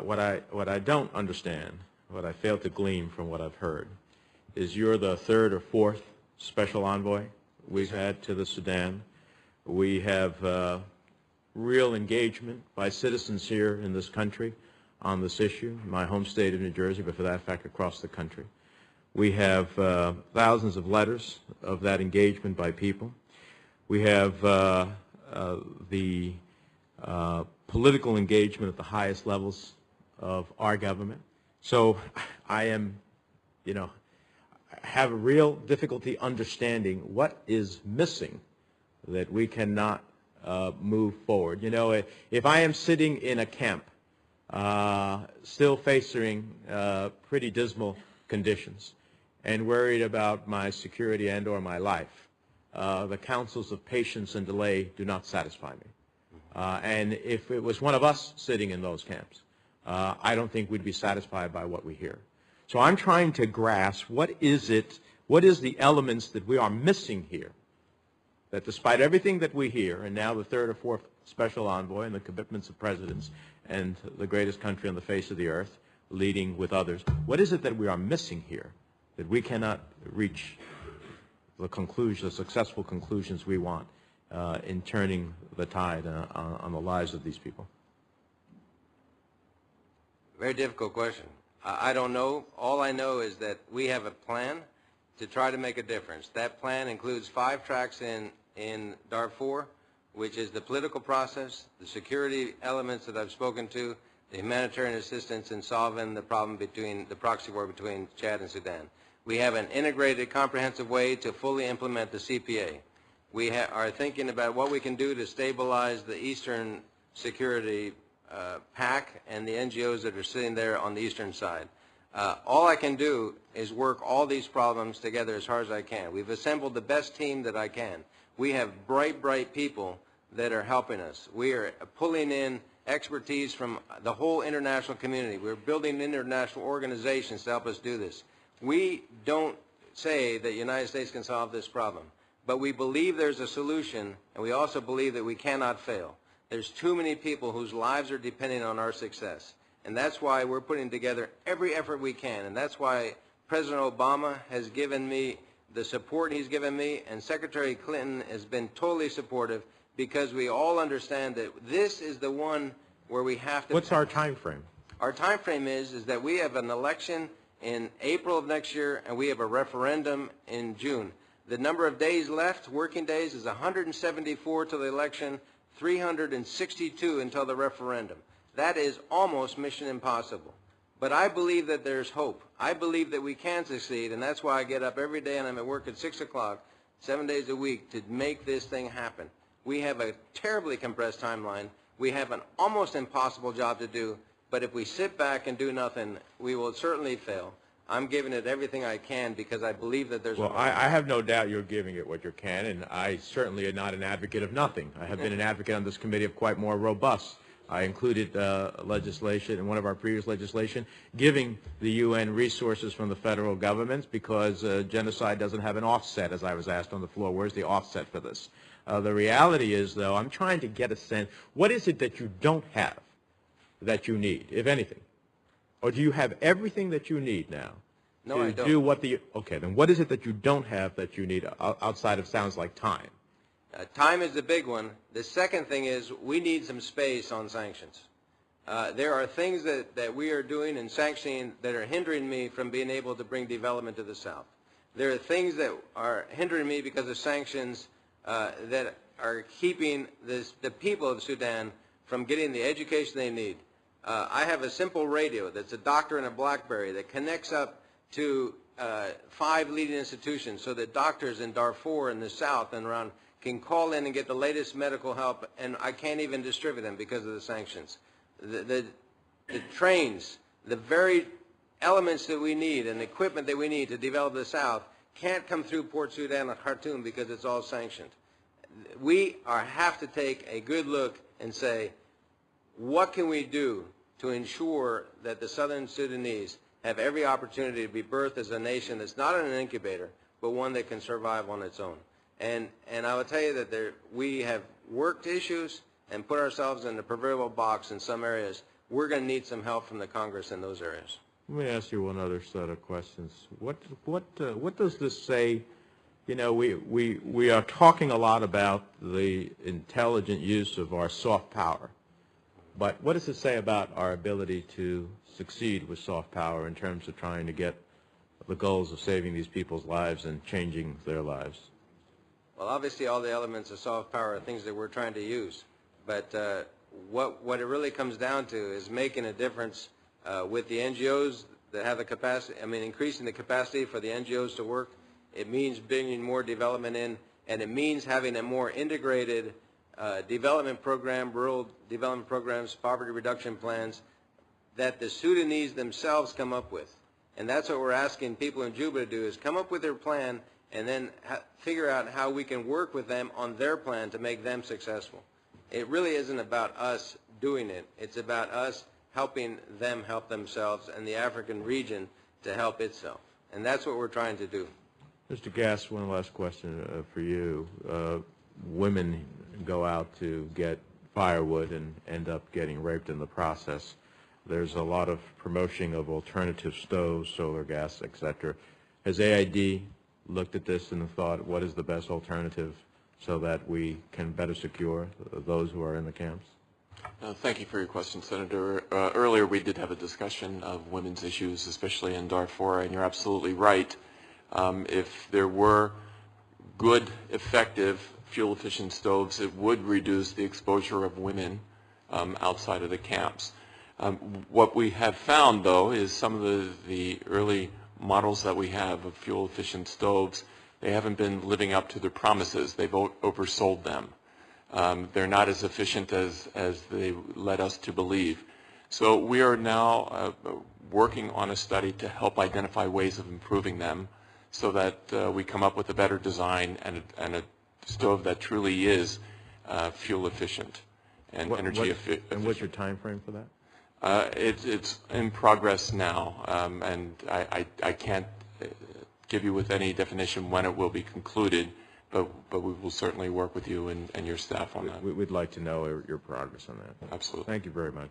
what I don't understand, what I fail to glean from what I've heard, is you're the third or fourth special envoy we've had to the Sudan. We have real engagement by citizens here in this country on this issue, my home state of New Jersey, but for that fact across the country. We have thousands of letters of that engagement by people. We have the political engagement at the highest levels of our government. So I am, have a real difficulty understanding what is missing that we cannot move forward. If I am sitting in a camp still facing pretty dismal conditions and worried about my security and or my life, the counsels of patience and delay do not satisfy me. And if it was one of us sitting in those camps, I don't think we'd be satisfied by what we hear. So I'm trying to grasp what is the elements that we are missing here, that despite everything that we hear, and now the third or fourth special envoy and the commitments of presidents and the greatest country on the face of the earth, leading with others, what is it that we are missing here that we cannot reach the successful conclusions we want in turning the tide on the lives of these people? Very difficult question. I don't know. All I know is that we have a plan to try to make a difference. That plan includes 5 tracks in Darfur, which is the political process, the security elements that I've spoken to, the humanitarian assistance in solving the problem between the proxy war between Chad and Sudan. We have an integrated, comprehensive way to fully implement the CPA. We are thinking about what we can do to stabilize the Eastern Security PAC and the NGOs that are sitting there on the eastern side. All I can do is work all these problems together as hard as I can. We've assembled the best team that I can. We have bright people that are helping us. We are pulling in expertise from the whole international community. We're building international organizations to help us do this. We don't say that the United States can solve this problem, but we believe there's a solution, and we also believe that we cannot fail. There's too many people whose lives are depending on our success, and that's why we're putting together every effort we can, and that's why President Obama has given me the support he's given me, and Secretary Clinton has been totally supportive, because we all understand that this is the one where we have to... What's our time frame? Our time frame is that we have an election in April of next year, and we have a referendum in June. The number of days left, working days, is 174 till the election, 362 until the referendum. That is almost mission impossible. But I believe that there's hope. I believe that we can succeed, and that's why I get up every day and I'm at work at 6 o'clock, 7 days a week, to make this thing happen. We have a terribly compressed timeline. We have an almost impossible job to do, but if we sit back and do nothing, we will certainly fail. I'm giving it everything I can because I believe that there's... Well, I have no doubt you're giving it what you can, and I certainly am not an advocate of nothing. I have been an advocate on this committee of quite more robust. I included legislation in one of our previous legislation giving the UN resources from the federal government because genocide doesn't have an offset, as I was asked on the floor. Where's the offset for this? The reality is, though, I'm trying to get a sense, what is it that you don't have that you need, if anything? Or do you have everything that you need now? No, to I don't. do what the... Okay, then what is it that you don't have that you need outside of sounds like time? Time is the big one. The second thing is we need some space on sanctions. There are things that we are doing and sanctioning that are hindering me from being able to bring development to the South. There are things that are hindering me because of sanctions that are keeping the people of Sudan from getting the education they need. I have a simple radio that's a doctor and a BlackBerry that connects up to 5 leading institutions so that doctors in Darfur in the South and around can call in and get the latest medical help, and I can't even distribute them because of the sanctions. The trains, the very elements that we need and equipment that we need to develop the South can't come through Port Sudan or Khartoum because it's all sanctioned. We have to take a good look and say, what can we do to ensure that the Southern Sudanese have every opportunity to be birthed as a nation that's not in an incubator, but one that can survive on its own. And I will tell you that we have worked issues and put ourselves in the proverbial box in some areas we're going to need some help from the Congress in those areas. Let me ask you one other set of questions. What does this say? You know, we are talking a lot about the intelligent use of our soft power, but what does it say about our ability to succeed with soft power in terms of trying to get the goals of saving these people's lives and changing their lives? Well, obviously all the elements of soft power are things that we're trying to use, but what it really comes down to is making a difference with the NGOs that have the capacity, increasing the capacity for the NGOs to work. It means bringing more development in, and it means having a more integrated development program, rural development programs, poverty reduction plans that the Sudanese themselves come up with. And that's what we're asking people in Juba to do, is come up with their plan and then figure out how we can work with them on their plan to make them successful. It really isn't about us doing it. It's about us helping them help themselves and the African region to help itself. And that's what we're trying to do. Mr. Gass, one last question for you. Women go out to get firewood and end up getting raped in the process. There's a lot of promotion of alternative stoves, solar gas, etc. Has AID looked at this and thought, what is the best alternative so that we can better secure those who are in the camps? Thank you for your question, Senator. Earlier we did have a discussion of women's issues, especially in Darfur, and you're absolutely right. If there were good, effective, fuel-efficient stoves, it would reduce the exposure of women outside of the camps. What we have found, though, is some of the early models that we have of fuel-efficient stoves, they haven't been living up to their promises. They've oversold them. They're not as efficient as they led us to believe. So we are now working on a study to help identify ways of improving them so that we come up with a better design and a stove that truly is fuel efficient and energy efficient. And what's your time frame for that? It's in progress now, and I can't give you with any definition when it will be concluded, but we will certainly work with you and your staff on that. We'd like to know your progress on that. Absolutely. Thank you very much.